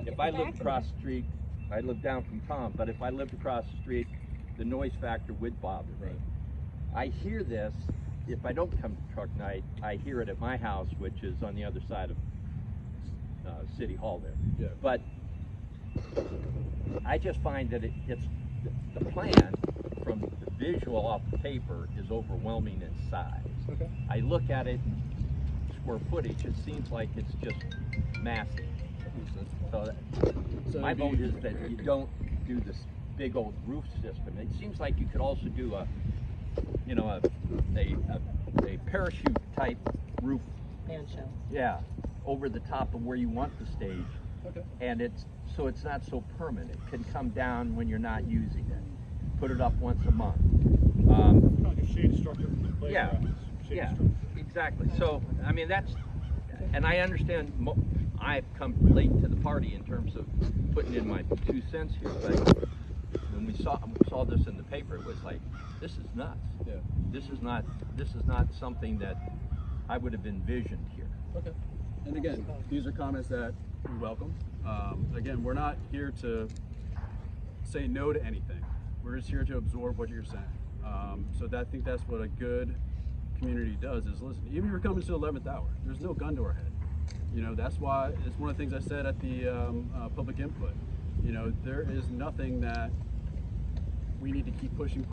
If I lived across the street, I live down from Tom, but if I lived across the street, the noise factor would bother me. I hear this, if I don't come to truck night, I hear it at my house, which is on the other side of City Hall there. Yeah. But I just find that it's the plan from the visual off the paper is overwhelming in size. Okay. I look at it in square footage, it seems like it's just massive. So my vote is that you don't do this big old roof system. It seems like you could also do a parachute type roof. Fan show. Yeah, over the top of where you want the stage. Okay. And it's not so permanent. It can come down when you're not using it. Put it up once a month. Kind of like a shade structure from the Yeah, playground. Shade yeah, structure. exactly. So, I mean, and I understand, I've come late to the party in terms of putting in my 2 cents here, but when we saw this in the paper, it was like, this is nuts. Yeah. This is not something that I would have envisioned here. Okay. And again, these are comments that we welcome. Again, we're not here to say no to anything. We're just here to absorb what you're saying. So I think that's what a good community does, is listen. Even if you're coming to the 11th hour, there's no gun to our head. That's why it's one of the things I said at the public input. There is nothing that we need to keep pushing.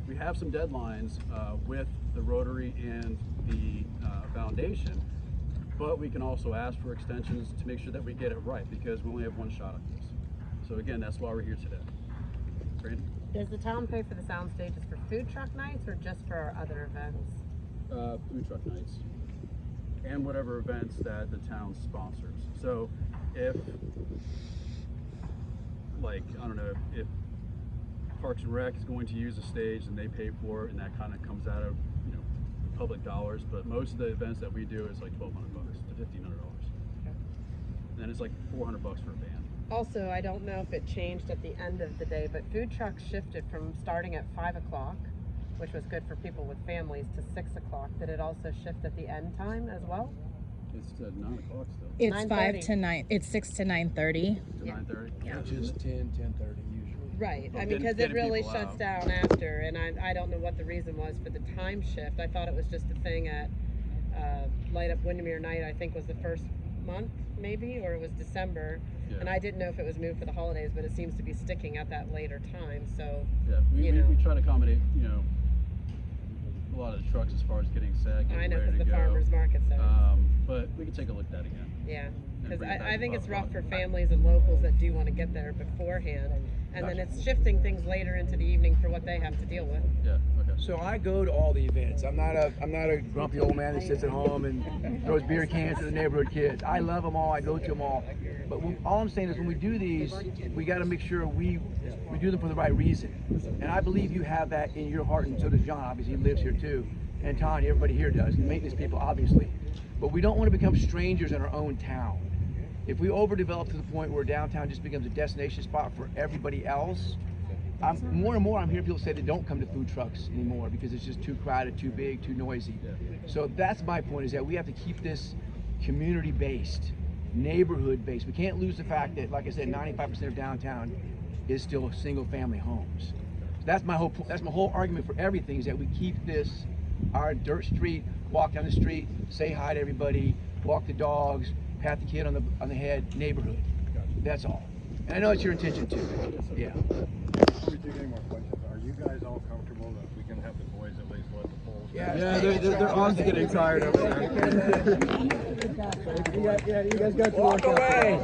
We have some deadlines with the Rotary and the foundation, but we can also ask for extensions to make sure that we get it right, because we only have one shot at this. So again, that's why we're here today. Brandon? Does the town pay for the sound stages for food truck nights or just for our other events? Food truck nights and whatever events that the town sponsors. So if, like, I don't know, if Parks and Rec is going to use a stage and they pay for it, and that kind of comes out of public dollars, but most of the events that we do is like $1,200 to $1,500. Okay. And then it's like $400 for a band. Also, I don't know if it changed at the end of the day, but food trucks shifted from starting at 5 o'clock, which was good for people with families, to 6 o'clock. Did it also shift at the end time as well? It's at 9 o'clock still. It's 9:30. 5 to 9. It's 6 to 9:30. To 9:30? Yeah. Which is 10:30 usually. Right. Well, I mean, because it getting really people shuts out. down after, and I don't know what the reason was for the time shift. I thought it was just a thing at Light Up Windermere Night, I think was the first month, maybe, or it was December. Yeah. And I didn't know if it was moved for the holidays, but it seems to be sticking at that later time. So, Yeah, you we know. try to accommodate, a lot of the trucks as far as getting set, getting I know, ready because to the go. farmer's market says. But we can take a look at that again. Yeah, because bring it back I to think 5 it's rough o'clock. for families and locals that do want to get there beforehand. And then it's shifting things later into the evening for what they have to deal with. Yeah, okay. So I go to all the events. I'm not a grumpy old man that sits at home and throws beer cans to the neighborhood kids. I love them all. I go to them all. But all I'm saying is when we do these, we got to make sure we do them for the right reason. And I believe you have that in your heart, and so does John. Obviously, he lives here too, and Tanya, everybody here does, and maintenance people, obviously. But we don't want to become strangers in our own town. If we overdevelop to the point where downtown just becomes a destination spot for everybody else, more and more I'm hearing people say they don't come to food trucks anymore because it's just too crowded, too big, too noisy. So that's my point, is that we have to keep this community-based, neighborhood-based. We can't lose the fact that, like I said, 95% of downtown is still single-family homes. So that's my whole argument for everything, is that we keep this our dirt street, walk down the street, say hi to everybody, walk the dogs, pat the kid on the head neighborhood. That's all. And I know it's your intention too. Yeah. Before we take any more questions, are you guys all comfortable that we can have the boys at least let the polls? Yeah, their arms are getting tired over there. You guys got to walk away.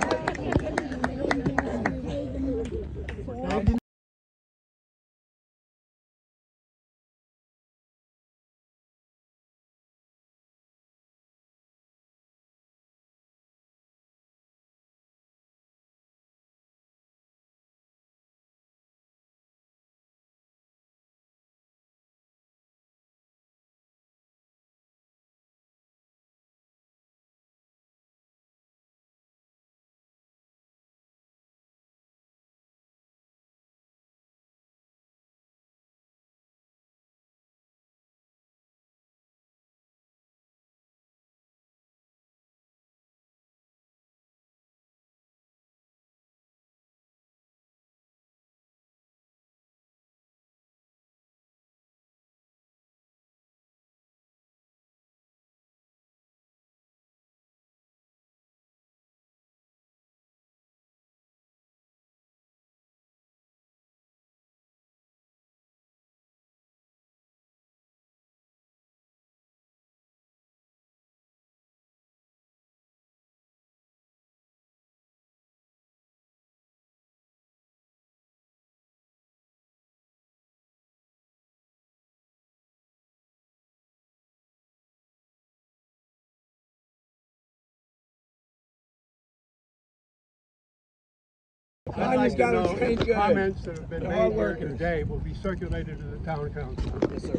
Tanya's got her comments that have been made here today will be circulated to the town council. Yes, sir.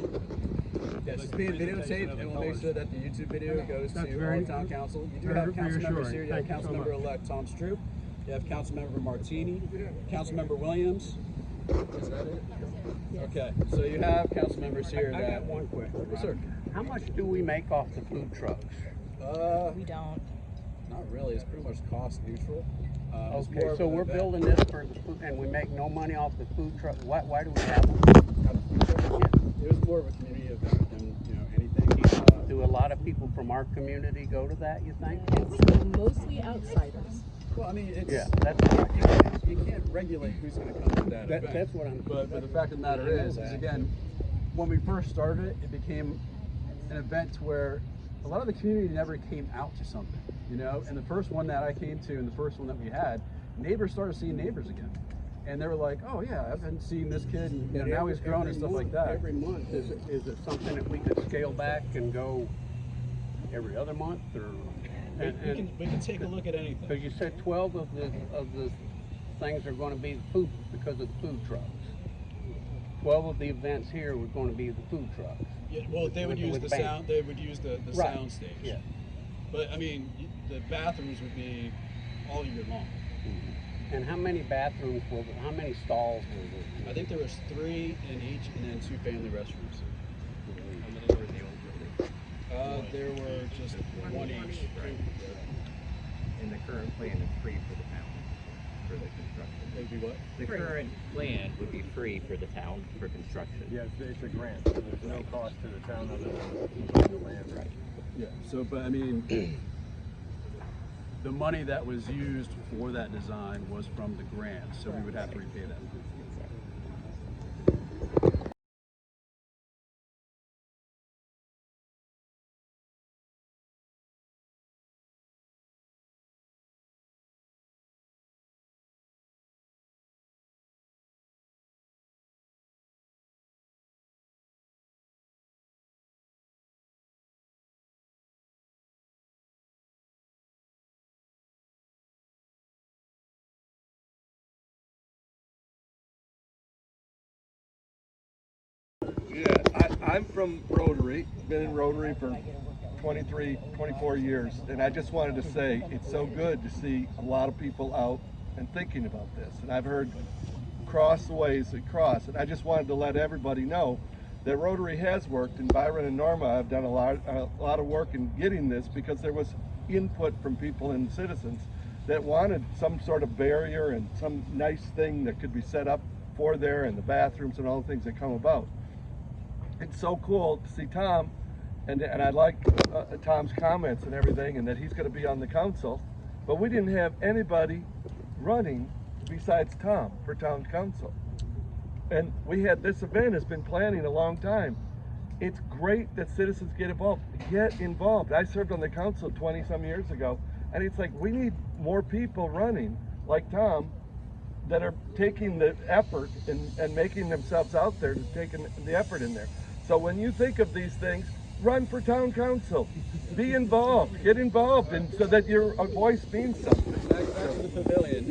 Yes, it's being videotaped, and we'll make sure that the YouTube video goes to all town council. You do have council members here. You have Councilmember-elect Tom Stroop. You have Councilmember Martini, Councilmember Williams. Is that it? Okay, so you have council members here. I got one question. Yes, sir. How much do we make off the food trucks? We don't. Not really. It's pretty much cost neutral. Okay, so we're building this for the food, and we make no money off the food truck. Why do we have them? It was more of a community event than anything. Do a lot of people from our community go to that, you think? Mostly outsiders. Well, I mean, it's that's you can't regulate who's going to come to that event. That's what I'm. But the fact of the matter is again, when we first started it, it became an event where a lot of the community never came out to something, you know. And the first one that I came to, and the first one that we had, neighbors started seeing neighbors again, and they were like, "Oh yeah, I've been seeing this kid, and now he's grown and stuff like that." Every month, is it something that we could scale back and go every other month, or? We can take a look at anything. Because you said 12 of the things are going to be food because of the food trucks. 12 of the events here were going to be the food trucks. Yeah, well, they would use the sound. They would use the right. sound stage. Yeah. But I mean, the bathrooms would be all year long. Mm-hmm. And how many bathrooms were there? How many stalls were there? I think there was 3 in each, and then 2 family restrooms. How many were in the old building? There were just one each. And the current plan is free for the town for the construction. It would be what? The current plan would be free for the town for construction. Yeah, it's a grant, so there's no cost to the town other than the land. Right. Yeah. So, but I mean, the money that was used for that design was from the grant, so we would have to repay that. Yeah, I'm from Rotary, been in Rotary for 24 years, and I just wanted to say it's so good to see a lot of people out and thinking about this. And I've heard cross the ways that cross, and I just wanted to let everybody know that Rotary has worked, and Byron and Norma have done a lot of work in getting this because there was input from people and citizens that wanted some sort of barrier and some nice thing that could be set up for there, and the bathrooms and all the things that come about. It's so cool to see Tom, and I like Tom's comments and everything, and that he's going to be on the council, but we didn't have anybody running besides Tom for town council. And this event has been planning a long time. It's great that citizens get involved. Get involved. I served on the council 20 some years ago, and it's like we need more people running like Tom that are taking the effort and making themselves out there, to taking the effort in there. So when you think of these things, run for town council. Be involved. Get involved, and so that your voice means something. Back to the pavilion.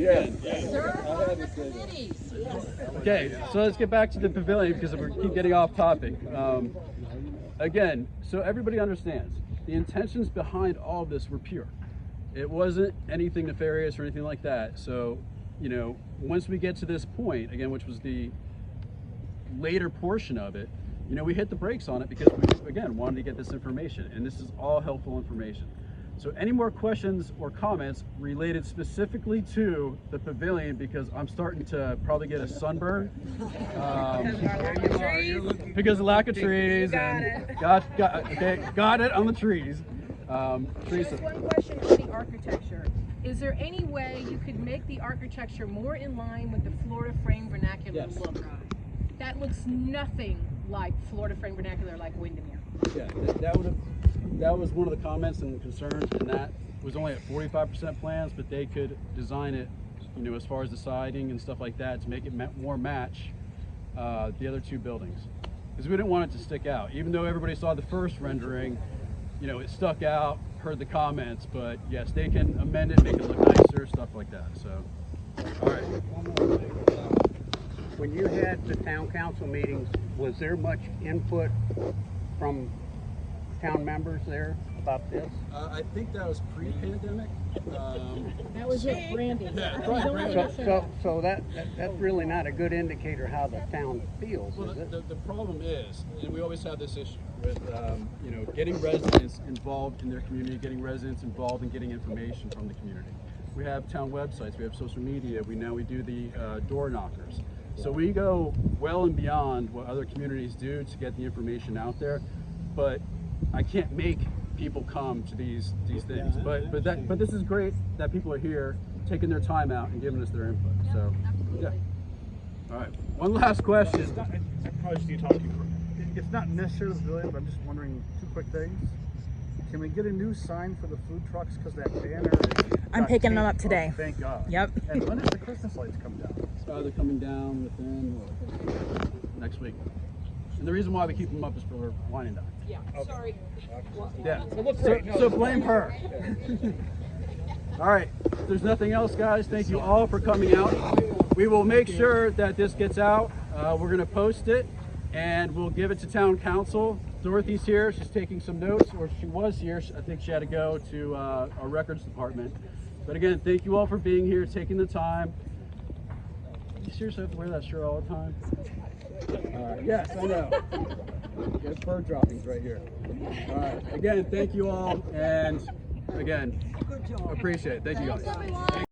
Okay, so let's get back to the pavilion because we keep getting off topic. Again, so everybody understands, the intentions behind all of this were pure. It wasn't anything nefarious or anything like that. So, you know, once we get to this point, again, which was the later portion of it, you know, we hit the brakes on it because we, again, wanted to get this information, and this is all helpful information. So any more questions or comments related specifically to the pavilion, because I'm starting to probably get a sunburn. Because of lack of trees. Got it on the trees. Just one question on the architecture. Is there any way you could make the architecture more in line with the Florida frame vernacular look? That looks nothing like Florida frame vernacular like Windermere. Yeah, that was one of the comments and concerns, and that was only at 45% plans, but they could design it, you know, as far as the siding and stuff like that to make it more match the other two buildings. Because we didn't want it to stick out. Even though everybody saw the first rendering, you know, it stuck out, heard the comments, but yes, they can amend it, make it look nicer, stuff like that. So, all right. When you had the town council meetings, was there much input from town members there about this? I think that was pre-pandemic. That was it, Brandy. So that's really not a good indicator how the town feels, Well, is it? the problem is, and we always have this issue with, you know, getting residents involved in their community, getting residents involved in getting information from the community. We have town websites, we have social media, we do the door knockers. So we go well and beyond what other communities do to get the information out there, but I can't make people come to these things. But this is great that people are here, taking their time out and giving us their input. So, yeah. All right. One last question. I probably just need to talk to you. It's not necessarily the pavilion, but I'm just wondering two quick things. Can we get a new sign for the food trucks? Because that banner I'm picking them up today. Oh, thank God. Yep. And when does the Christmas lights come down? They're coming down within next week. And the reason why we keep them up is for wine and dine. Yeah, sorry. Yeah. So blame her. All right. If there's nothing else, guys, thank you all for coming out. We will make sure that this gets out. We're going to post it, and we'll give it to town council. Dorothy's here. She's taking some notes, or she was here. I think she had to go to our records department. But again, thank you all for being here, taking the time. You seriously have to wear that shirt all the time? Yes, I know. There's bird droppings right here. All right. Again, thank you all, and again, appreciate it. Thank you guys.